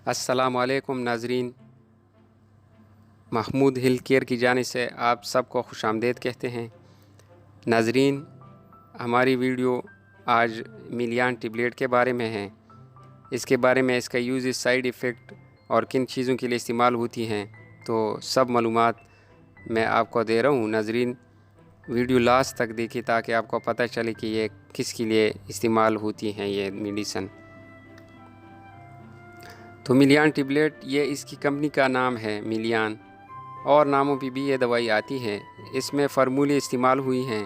अस्सलाम वालेकुम नाजरीन, महमूद हिल केयर की जानिब से आप सबको खुशामदीद कहते हैं। नाजरीन, हमारी वीडियो आज मिलियान टेबलेट के बारे में है। इसके बारे में इसका यूज़, साइड इफ़ेक्ट और किन चीज़ों के लिए इस्तेमाल होती हैं, तो सब मालूमात मैं आपको दे रहा हूँ। नाजरीन, वीडियो लास्ट तक देखिए ताकि आपको पता चले कि ये किसके लिए इस्तेमाल होती हैं ये मेडिसन। तो मिलियान टेबलेट, ये इसकी कंपनी का नाम है मिलियान, और नामों पे भी ये दवाई आती है। इसमें फार्मूले इस्तेमाल हुई हैं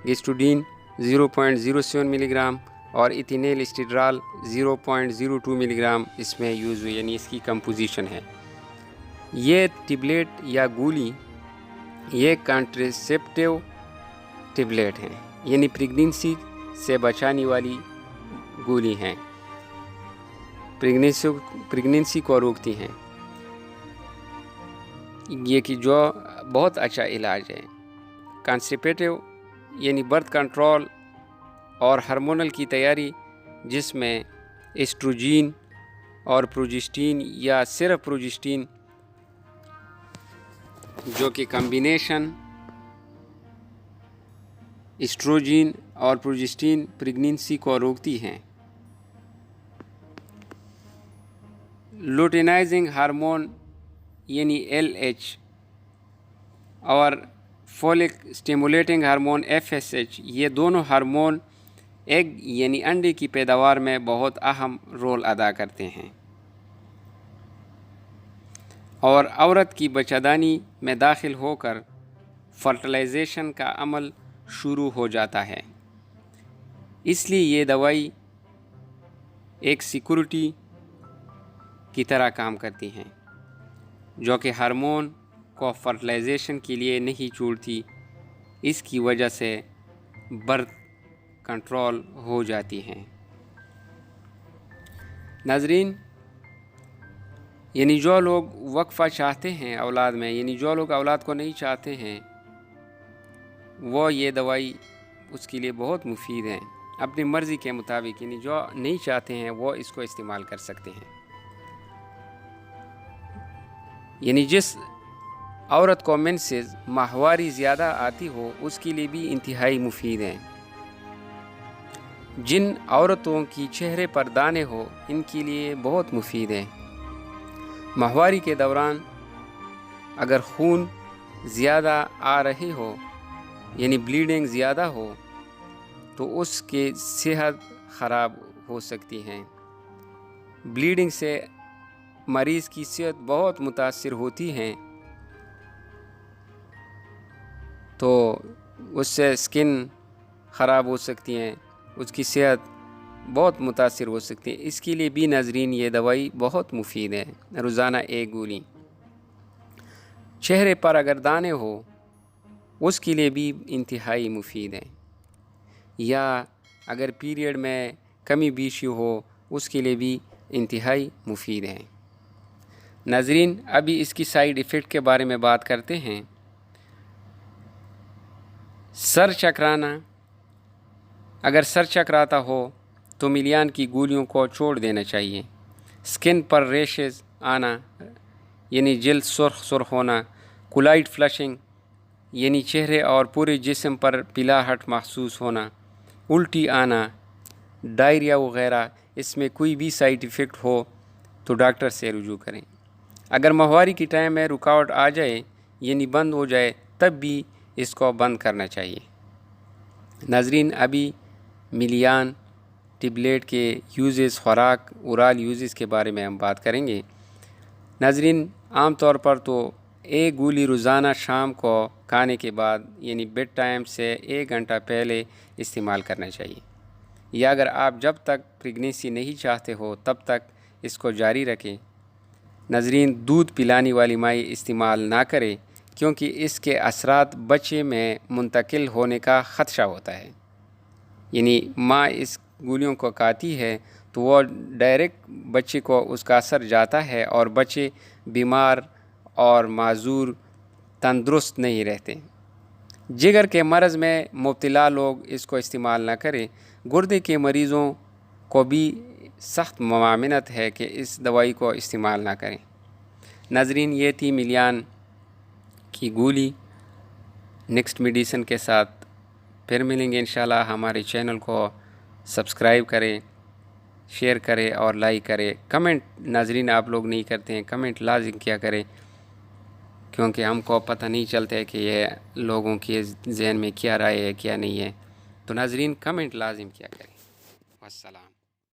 गिस्टुडीन 0.07 मिलीग्राम और इथिनेल स्टिड्राल 0.02 मिलीग्राम इसमें यूज़ हुई, यानी इसकी कंपोजिशन है। ये टेबलेट या गोली ये कॉन्ट्रासेप्टिव टेबलेट हैं, यानी प्रेगनेंसी से बचाने वाली गोली हैं, प्रेगनेंसी को रोकती हैं। ये कि जो बहुत अच्छा इलाज है। कॉन्स्टिपेटिव यानी बर्थ कंट्रोल और हार्मोनल की तैयारी, जिसमें एस्ट्रोजन और प्रोजेस्टिन या सिर्फ प्रोजेस्टिन, जो कि कॉम्बिनेशन एस्ट्रोजन और प्रोजेस्टिन प्रेगनेंसी को रोकती हैं। लुटेनाइजिंग हार्मोन यानी LH और फोलिक स्टिमुलेटिंग हार्मोन FSH, ये दोनों हार्मोन एग यानी अंडे की पैदावार में बहुत अहम रोल अदा करते हैं और औरत की बच्चादानी में दाखिल होकर फर्टिलाइजेशन का अमल शुरू हो जाता है। इसलिए ये दवाई एक सिक्योरिटी की तरह काम करती हैं, जो कि हार्मोन को फर्टिलाइजेशन के लिए नहीं छोड़ती। इसकी वजह से बर्थ कंट्रोल हो जाती हैं। नाजरीन, यानी जो लोग वक्फा चाहते हैं औलाद में, यानी जो लोग औलाद को नहीं चाहते हैं, वो ये दवाई उसके लिए बहुत मुफीद है। अपनी मर्ज़ी के मुताबिक, यानी जो नहीं चाहते हैं वो इसको इस्तेमाल कर सकते हैं। यानी जिस औरत को मेंसेस माहवारी ज़्यादा आती हो, उसके लिए भी इंतहाई मुफीद हैं। जिन औरतों की चेहरे पर दाने हो, इनके लिए बहुत मुफीद है। माहवारी के दौरान अगर खून ज़्यादा आ रही हो, यानी ब्लीडिंग ज़्यादा हो, तो उसके सेहत ख़राब हो सकती हैं। ब्लीडिंग से मरीज़ की सेहत बहुत मुतासिर होती है, तो उससे स्किन ख़राब हो सकती हैं, उसकी सेहत बहुत मुतासिर हो सकती है। इसके लिए भी नाजरीन ये दवाई बहुत मुफीद है। रोज़ाना एक गोली। चेहरे पर अगर दाने हो, उसके लिए भी इंतहाई मुफीद है। या अगर पीरियड में कमी बेशी हो, उसके लिए भी इंतहाई मुफीद है। नाजरीन, अभी इसकी साइड इफ़ेक्ट के बारे में बात करते हैं। सर चकराना, अगर सर चकराता हो तो मिलियान की गोलियों को छोड़ देना चाहिए। स्किन पर रेशेस आना, यानी जल्द सुर्ख होना, कुलाइट फ्लशिंग, यानी चेहरे और पूरे जिस्म पर पिलाहट महसूस होना, उल्टी आना, डायरिया वगैरह, इसमें कोई भी साइड इफ़ेक्ट हो तो डॉक्टर से रुजू करें। अगर माहवारी की टाइम में रुकावट आ जाए, यानी बंद हो जाए, तब भी इसको बंद करना चाहिए। नाजरीन, अभी मिलियान टेबलेट के यूज़ेस, ख़ुराक, ओरल यूज़ेस के बारे में हम बात करेंगे। नाजरीन, आम तौर पर तो एक गोली रोज़ाना शाम को खाने के बाद, यानी बेड टाइम से 1 घंटा पहले इस्तेमाल करना चाहिए। या अगर आप जब तक प्रेगनेंसी नहीं चाहते हो तब तक इसको जारी रखें। नाजरीन, दूध पिलाने वाली माई इस्तेमाल ना करें, क्योंकि इसके असरात बच्चे में मुंतकिल होने का ख़दशा होता है। यानी माँ इस गोलियों को खाती है तो वो डायरेक्ट बच्चे को उसका असर जाता है और बच्चे बीमार और माजूर, तंदुरुस्त नहीं रहते। जिगर के मर्ज़ में मुब्तला लोग इसको इस्तेमाल ना करें। गुर्दे के मरीज़ों को भी سخت ممانعت ہے کہ اس دوائی کو استعمال نہ کریں۔ ناظرین، یہ تھی ملیان کی گولی۔ نیکسٹ میڈیسن کے ساتھ پھر ملیں گے انشاءاللہ۔ ہمارے چینل کو سبسکرائب کریں، شیئر کریں اور لائک کریں۔ کمنٹ ناظرین آپ لوگ نہیں کرتے ہیں، کمنٹ لازم کیا کریں، کیونکہ ہم کو پتہ نہیں چلتا ہے کہ یہ لوگوں کے ذہن میں کیا رائے ہے کیا نہیں ہے۔ تو ناظرین کمنٹ لازم کیا کریں۔ والسلام۔